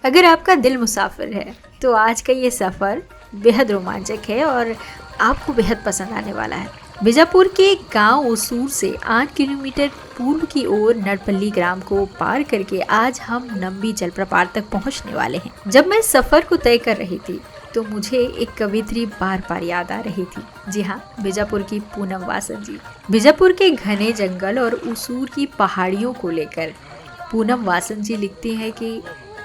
अगर आपका दिल मुसाफिर है तो आज का ये सफ़र बेहद रोमांचक है और आपको बेहद पसंद आने वाला है। बीजापुर के गांव ओसूर से 8 किलोमीटर पूर्व की ओर नड़पल्ली ग्राम को पार करके आज हम नंबी जलप्रपात तक पहुंचने वाले हैं। जब मैं सफ़र को तय कर रही थी तो मुझे एक कवित्री बार बार याद आ रही थी। जी हाँ, बीजापुर की पूनम वासन जी। बीजापुर के घने जंगल और ओसूर की पहाड़ियों को लेकर पूनम वासन जी लिखती हैं कि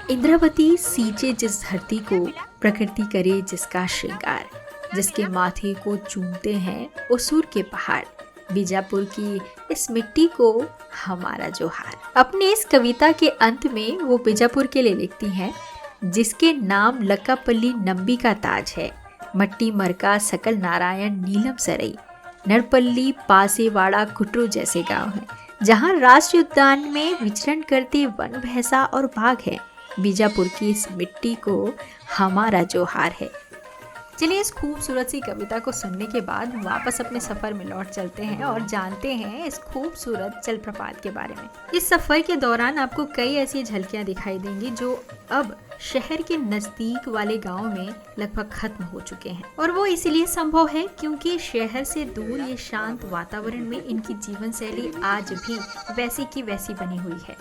इंद्रावती सींचे जिस धरती को, प्रकृति करे जिसका श्रृंगार, जिसके माथे को चूमते हैं ओसूर के पहाड़, बीजापुर की इस मिट्टी को हमारा जोहार। अपनी इस कविता के अंत में वो बीजापुर के लिए लिखती हैं, जिसके नाम लक्कापल्ली नंबी का ताज है, मट्टी मरका सकल नारायण नीलम सरई, नड़पल्ली पासेवाड़ा कुटरू जैसे गांव हैं, जहां राष्ट्रीय उद्यान में विचरण करते वन भैंसा और बाघ है। बीजापुर की इस मिट्टी को हमारा जोहार है। चलिए इस खूबसूरत सी कविता को सुनने के बाद वापस अपने सफ़र में लौट चलते हैं और जानते हैं इस खूबसूरत जलप्रपात के बारे में। इस सफ़र के दौरान आपको कई ऐसी झलकियां दिखाई देंगी जो अब शहर के नज़दीक वाले गांव में लगभग खत्म हो चुके हैं, और वो इसलिए संभव है क्योंकि शहर से दूर ये शांत वातावरण में इनकी जीवन शैली आज भी वैसी की वैसी बनी हुई है।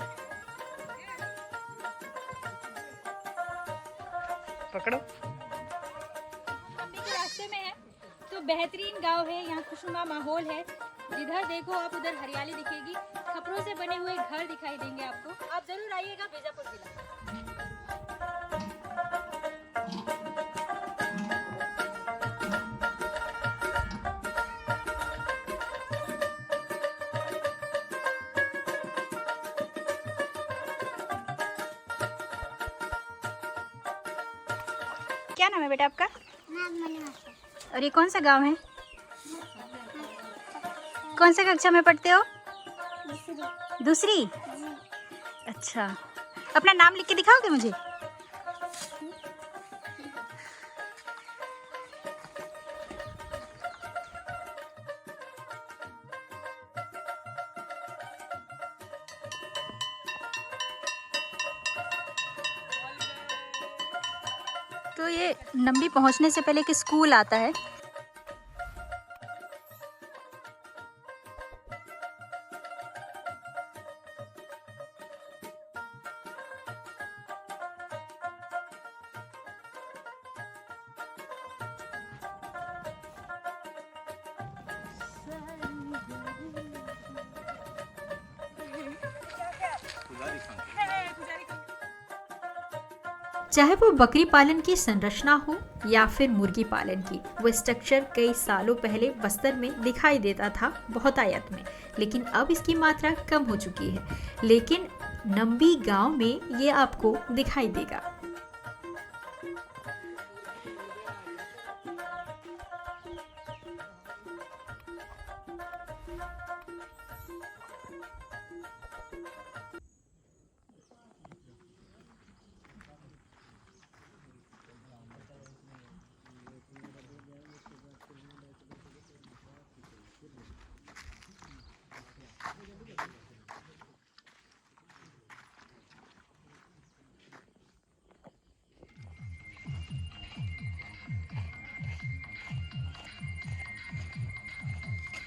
पकड़ो। रास्ते में है तो बेहतरीन गांव है, यहाँ खुशनुमा माहौल है, जिधर देखो आप उधर हरियाली दिखेगी, खपरों से बने हुए घर दिखाई देंगे आपको। आप जरूर आइएगा बीजापुर जिला। क्या नाम है बेटा आपका? और ये कौन सा गांव है? कौन सा कक्षा में पढ़ते हो? दूसरी। अच्छा, अपना नाम लिख के दिखाओगे मुझे? तो ये नंबी पहुंचने से पहले एक स्कूल आता है। चाहे वो बकरी पालन की संरचना हो या फिर मुर्गी पालन की, वो स्ट्रक्चर कई सालों पहले बस्तर में दिखाई देता था बहुतायत में, लेकिन अब इसकी मात्रा कम हो चुकी है। लेकिन नंबी गांव में ये आपको दिखाई देगा।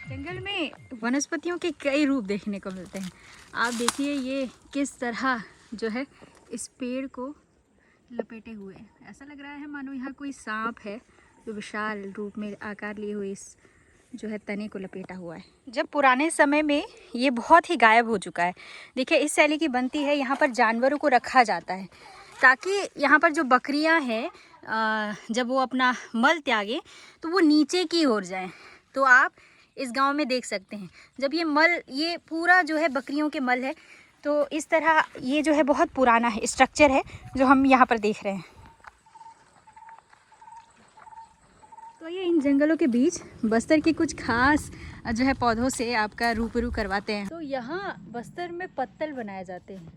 जंगल में वनस्पतियों के कई रूप देखने को मिलते हैं। आप देखिए ये किस तरह जो है इस पेड़ को लपेटे हुए हैं। ऐसा लग रहा है मानो यहाँ कोई सांप है जो विशाल रूप में आकार लिए हुए इस जो है तने को लपेटा हुआ है। जब पुराने समय में ये बहुत ही गायब हो चुका है। देखिए इस शैली की बनती है, यहाँ पर जानवरों को रखा जाता है ताकि यहाँ पर जो बकरियाँ हैं जब वो अपना मल त्यागें तो वो नीचे की ओर जाएं। तो आप इस गांव में देख सकते हैं जब ये मल, ये पूरा जो है बकरियों के मल है, तो इस तरह ये जो है बहुत पुराना है स्ट्रक्चर है जो हम यहाँ पर देख रहे हैं। तो ये इन जंगलों के बीच बस्तर के कुछ खास जो है पौधों से आपका रूबरू करवाते हैं। तो यहाँ बस्तर में पत्तल बनाए जाते हैं,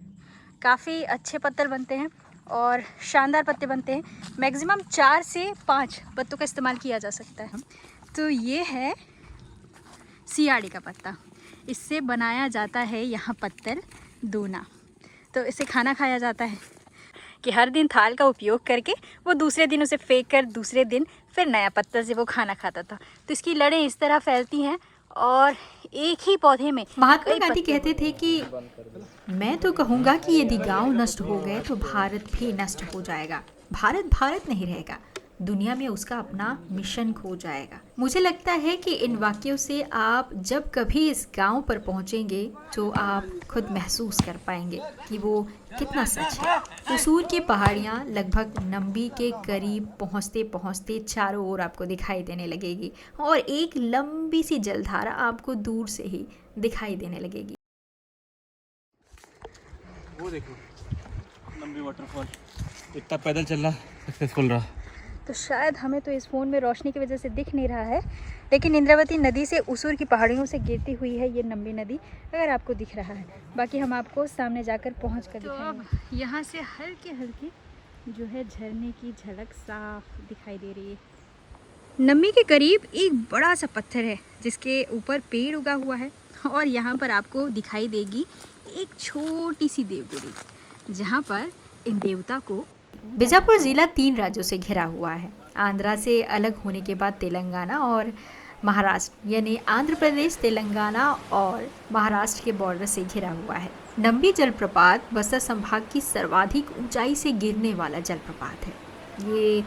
काफ़ी अच्छे पत्तल बनते हैं और शानदार पत्ते बनते हैं। मैक्सिमम 4 से 5 पत्तों का इस्तेमाल किया जा सकता है। तो ये है सियाड़ी का पत्ता, इससे बनाया जाता है यहाँ पत्तल दोना। तो इसे खाना खाया जाता है। कि हर दिन थाल का उपयोग करके वो दूसरे दिन उसे फेंक कर दूसरे दिन फिर नया पत्ता से वो खाना खाता था। तो इसकी लड़ें इस तरह फैलती हैं और एक ही पौधे में महात्मा कई गांधी पत्ते कहते थे कि मैं तो कहूँगा कि यदि गांव नष्ट हो गए तो भारत भी नष्ट हो जाएगा। भारत भारत नहीं रहेगा, दुनिया में उसका अपना मिशन खो जाएगा। मुझे लगता है कि इन वाक्यों से आप जब कभी इस गांव पर पहुंचेंगे तो आप खुद महसूस कर पाएंगे कि वो कितना सच है। उसूर की पहाड़ियां लगभग नंबी के करीब पहुंचते पहुंचते चारों ओर आपको दिखाई देने लगेगी और एक लंबी सी जलधारा आपको दूर से ही दिखाई देने लगेगी। वो देखो लंबी वाटरफॉल, इतना पैदल चलना सक्सेसफुल रहा। तो शायद हमें तो इस फ़ोन में रोशनी की वजह से दिख नहीं रहा है, लेकिन इंद्रावती नदी से उसूर की पहाड़ियों से गिरती हुई है ये नंबी नदी, अगर आपको दिख रहा है। बाकी हम आपको सामने जाकर पहुँच कर दिखाएंगे। अब यहाँ से हल्की हल्की जो है झरने की झलक साफ दिखाई दे रही है। नम्मी के करीब एक बड़ा सा पत्थर है जिसके ऊपर पेड़ उगा हुआ है और यहाँ पर आपको दिखाई देगी एक छोटी सी देवगिरी, जहाँ पर इन देवता को बीजापुर जिला 3 राज्यों से घिरा हुआ है। आंध्रा से अलग होने के बाद तेलंगाना और महाराष्ट्र, यानी आंध्र प्रदेश, तेलंगाना और महाराष्ट्र के बॉर्डर से घिरा हुआ है। नंबी जलप्रपात बस्तर संभाग की सर्वाधिक ऊंचाई से गिरने वाला जलप्रपात है। ये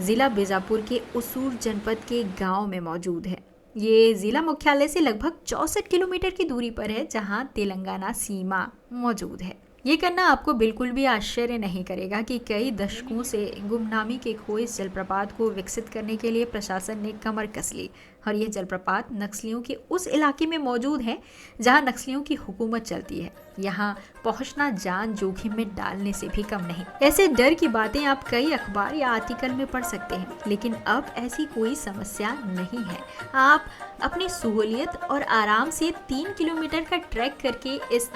जिला बीजापुर के उसूर जनपद के गांव में मौजूद है। ये जिला मुख्यालय से लगभग 64 किलोमीटर की दूरी पर है, जहां तेलंगाना सीमा मौजूद है। ये करना आपको बिल्कुल भी आश्चर्य नहीं करेगा कि कई दशकों से गुमनामी के खोए इस जलप्रपात को विकसित करने के लिए प्रशासन ने कमर कस ली और यह जलप्रपात नक्सलियों के उस इलाके में मौजूद है जहां नक्सलियों की हुकूमत चलती है। यहाँ पहुंचना जान जोखिम में डालने से भी कम नहीं। ऐसे डर की बातें आप कई अखबार या आर्टिकल में पढ़ सकते हैं, लेकिन अब ऐसी कोई समस्या नहीं है। आप अपनी सहूलियत और आराम से 3 किलोमीटर का ट्रैक करके इस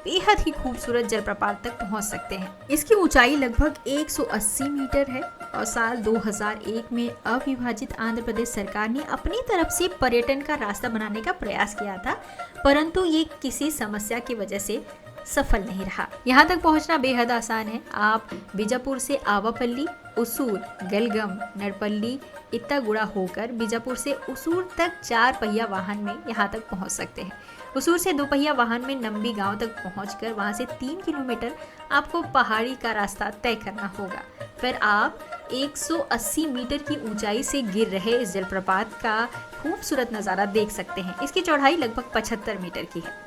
बेहद ही खूबसूरत जलप्रपात तक पहुंच सकते हैं। इसकी ऊंचाई लगभग 180 मीटर है और साल 2001 में अविभाजित आंध्र प्रदेश सरकार ने अपनी तरफ से पर्यटन का रास्ता बनाने का प्रयास किया था, परंतु ये किसी समस्या की वजह से सफल नहीं रहा। यहाँ तक पहुँचना बेहद आसान है। आप बीजापुर से आवापल्ली, उसूर, गलगम, नड़पल्ली, इत्तागुड़ा होकर बीजापुर से उसूर तक 4 पहिया वाहन में यहाँ तक पहुँच सकते हैं। उसूर से 2 पहिया वाहन में नंबी गांव तक पहुंचकर वहां से 3 किलोमीटर आपको पहाड़ी का रास्ता तय करना होगा। फिर आप 180 मीटर की ऊंचाई से गिर रहे इस जलप्रपात का खूबसूरत नज़ारा देख सकते हैं। इसकी चौड़ाई लगभग 75 मीटर की है।